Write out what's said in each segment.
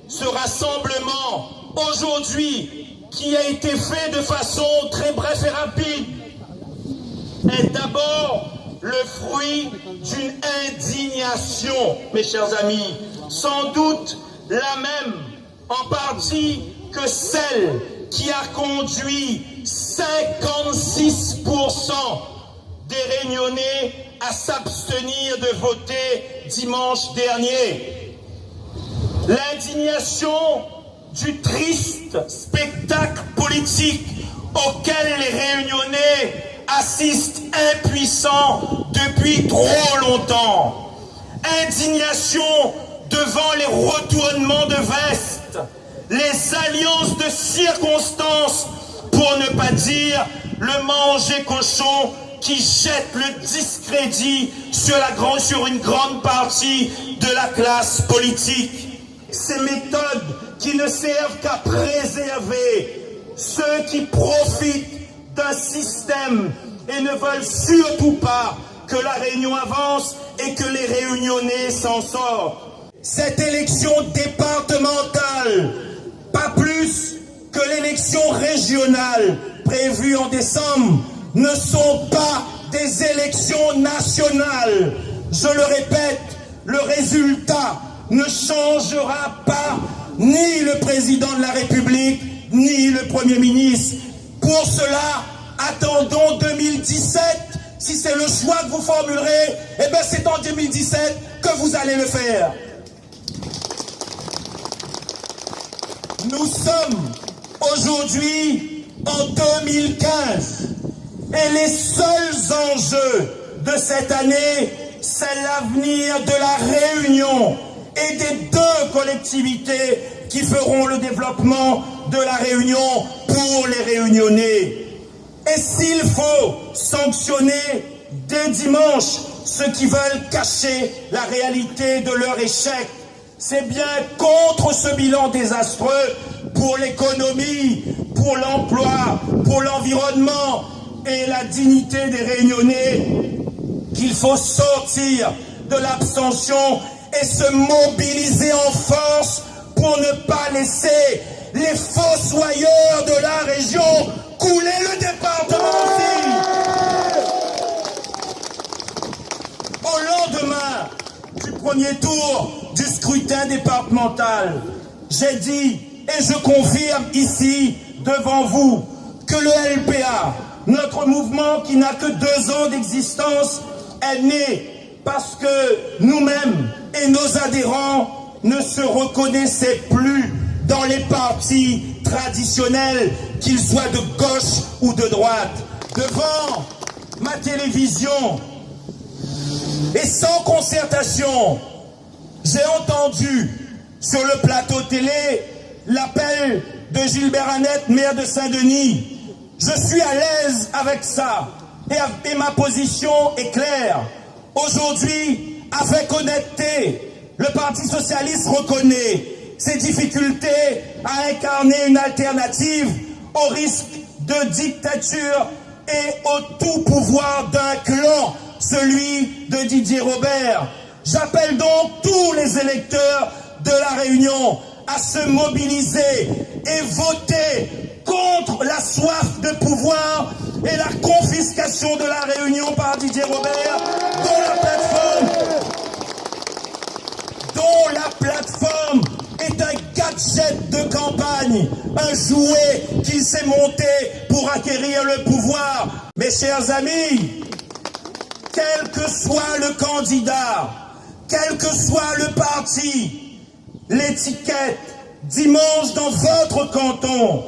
Ce rassemblement, aujourd'hui, qui a été fait de façon très brève et rapide, est d'abord le fruit d'une indignation, mes chers amis, sans doute la même en partie que celle qui a conduit 56% des Réunionnais à s'abstenir de voter dimanche dernier. L'indignation du triste spectacle politique auquel les Réunionnais assistent impuissants depuis trop longtemps. Indignation devant les retournements de veste, les alliances de circonstances, pour ne pas dire le manger cochon qui jette le discrédit sur une grande partie de la classe politique. Ces méthodes qui ne servent qu'à préserver ceux qui profitent d'un système et ne veulent surtout pas que la Réunion avance et que les Réunionnais s'en sortent. Cette élection départementale, pas plus que l'élection régionale prévue en décembre, ne sont pas des élections nationales. Je le répète, le résultat ne changera pas ni le président de la République, ni le Premier ministre. Pour cela, attendons 2017. Si c'est le choix que vous formulerez, eh bien c'est en 2017 que vous allez le faire. Nous sommes aujourd'hui en 2015 et les seuls enjeux de cette année, c'est l'avenir de la Réunion et des deux collectivités qui feront le développement de la Réunion pour les Réunionnais. Et s'il faut sanctionner dès dimanche ceux qui veulent cacher la réalité de leur échec, c'est bien contre ce bilan désastreux pour l'économie, pour l'emploi, pour l'environnement et la dignité des Réunionnais qu'il faut sortir de l'abstention et se mobiliser en force pour ne pas laisser les fossoyeurs de la région couler le département aussi. Au lendemain du premier tour du scrutin départemental, j'ai dit et je confirme ici devant vous que le LPA, notre mouvement qui n'a que 2 ans d'existence, est né parce que nous-mêmes et nos adhérents ne se reconnaissaient plus dans les partis traditionnels, qu'ils soient de gauche ou de droite. Devant ma télévision et sans concertation, j'ai entendu sur le plateau télé l'appel de Gilbert Annette, maire de Saint-Denis. Je suis à l'aise avec ça et ma position est claire. Aujourd'hui, avec honnêteté, le Parti socialiste reconnaît ses difficultés à incarner une alternative au risque de dictature et au tout pouvoir d'un clan, celui de Didier Robert. J'appelle donc tous les électeurs de la Réunion à se mobiliser et voter contre la soif de pouvoir et la confiscation de la Réunion par Didier Robert, dont la plateforme est un gadget de campagne, un jouet qu'il s'est monté pour acquérir le pouvoir. Mes chers amis, quel que soit le candidat, quel que soit le parti, l'étiquette dimanche dans votre canton,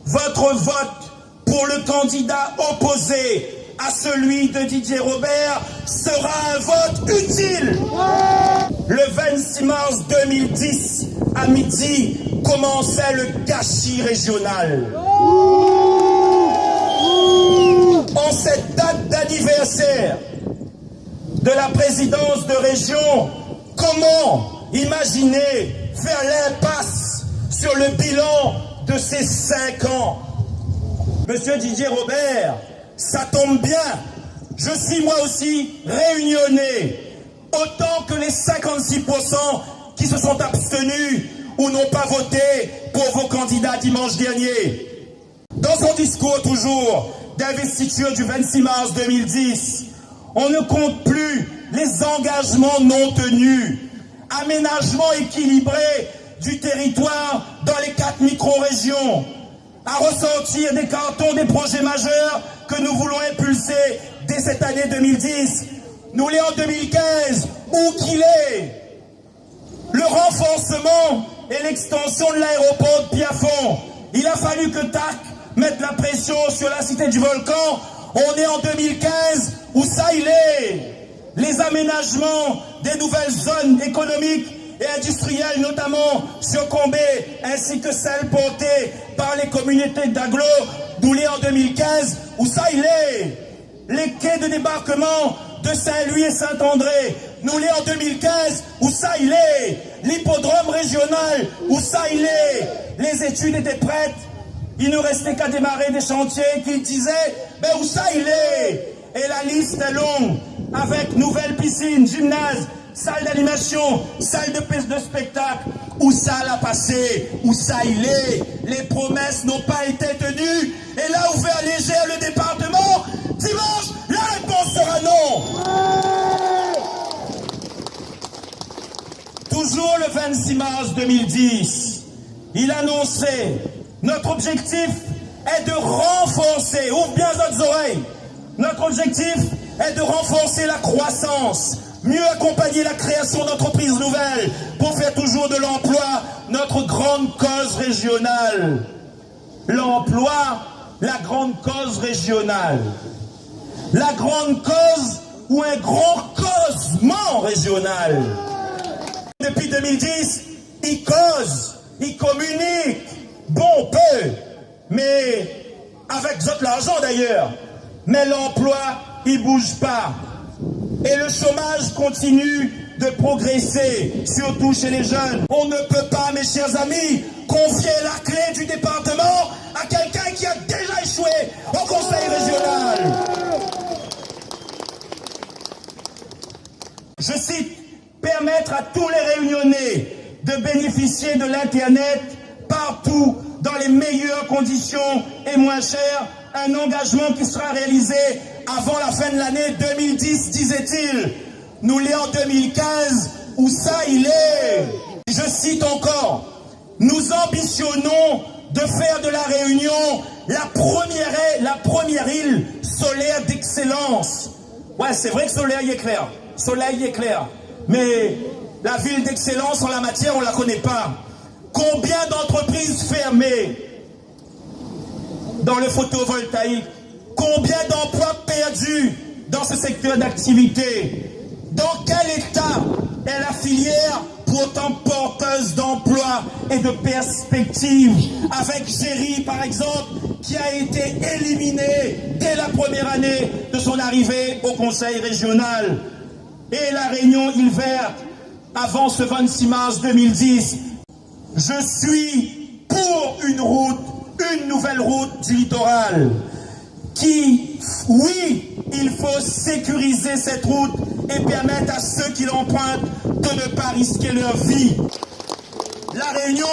votre vote pour le candidat opposé à celui de Didier Robert sera un vote utile. Le 26 mars 2010, à midi, commençait le gâchis régional. En cette date d'anniversaire de la présidence de région, comment imaginer faire l'impasse sur le bilan de ces 5 ans? Monsieur Didier Robert, ça tombe bien, je suis moi aussi réunionnais, autant que les 56% qui se sont abstenus ou n'ont pas voté pour vos candidats dimanche dernier. Dans son discours toujours d'investiture du 26 mars 2010, on ne compte plus les engagements non tenus, aménagement équilibré du territoire dans les 4 micro-régions, à ressortir des cartons des projets majeurs que nous voulons impulser dès cette année 2010. Nous l'est en 2015, où qu'il est. Le renforcement et l'extension de l'aéroport de Pierrefonds. Il a fallu que TAC mette la pression sur la cité du volcan. On est en 2015, où ça il est. Les aménagements des nouvelles zones économiques et industrielles, notamment sur Combé, ainsi que celles portées par les communautés d'agglo, d'où l'est en 2015, où ça il est. Les quais de débarquement de Saint-Louis et Saint-André, nous l'est en 2015, où ça il est. L'hippodrome régional, où ça il est. Les études étaient prêtes, il ne restait qu'à démarrer des chantiers qui disaient, ben où ça il est. Et la liste est longue, avec nouvelles piscines, gymnases, salle d'animation, salle de spectacle. Où ça l'a passé, où ça il est. Les promesses n'ont pas été tenues. Et là où veut alléger le département, dimanche, la réponse sera non. Toujours le 26 mars 2010, il annonçait, notre objectif est de renforcer, ouvre bien votre oreille, notre objectif est de renforcer la croissance, mieux accompagner la création d'entreprises nouvelles pour faire toujours de l'emploi notre grande cause régionale. L'emploi, la grande cause régionale. La grande cause ou un grand causement régional. Depuis 2010, ils causent, ils communiquent, bon peu, mais avec de l'argent d'ailleurs. Mais l'emploi, il ne bouge pas. Et le chômage continue de progresser, surtout chez les jeunes. On ne peut pas, mes chers amis, confier la clé du département à quelqu'un qui a déjà échoué au conseil régional. Je cite, permettre à tous les Réunionnais de bénéficier de l'Internet partout dans les meilleures conditions et moins chères, un engagement qui sera réalisé avant la fin de l'année 2010, disait-il. Nous l'est en 2015, où ça il est. Je cite encore, nous ambitionnons de faire de la Réunion la première île solaire d'excellence. Ouais, c'est vrai que soleil est clair. Soleil est clair. Mais la ville d'excellence en la matière, on ne la connaît pas. Combien d'entreprises fermées dans le photovoltaïque? Combien d'emplois perdus dans ce secteur d'activité? Dans quel état est la filière pourtant porteuse d'emplois et de perspectives? Avec Géry, par exemple, qui a été éliminé dès la première année de son arrivée au conseil régional. Et la Réunion Île Verte, avant ce 26 mars 2010, je suis pour une nouvelle route du littoral, qui, oui, il faut sécuriser cette route et permettre à ceux qui l'empruntent de ne pas risquer leur vie. La Réunion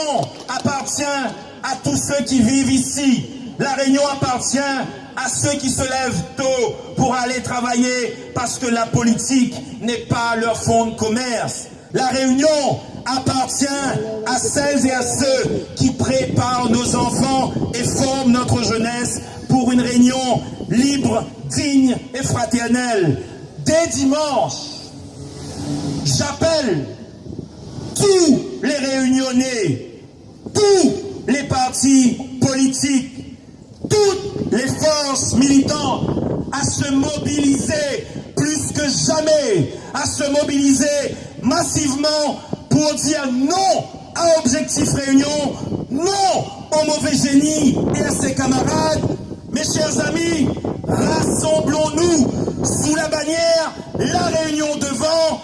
appartient à tous ceux qui vivent ici. La Réunion appartient à ceux qui se lèvent tôt pour aller travailler parce que la politique n'est pas leur fonds de commerce. La Réunion appartient à celles et à ceux qui préparent nos enfants et forment notre jeunesse pour une Réunion libre, digne et fraternelle. Dès dimanche, j'appelle tous les Réunionnais, tous les partis politiques, toutes les forces militantes à se mobiliser plus que jamais, à se mobiliser massivement pour dire non à Objectif Réunion, non au mauvais génie et à ses camarades. Mes chers amis, rassemblons-nous sous la bannière, la Réunion devant.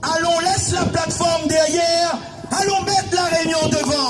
Allons, laisse la plateforme derrière, allons mettre la Réunion devant.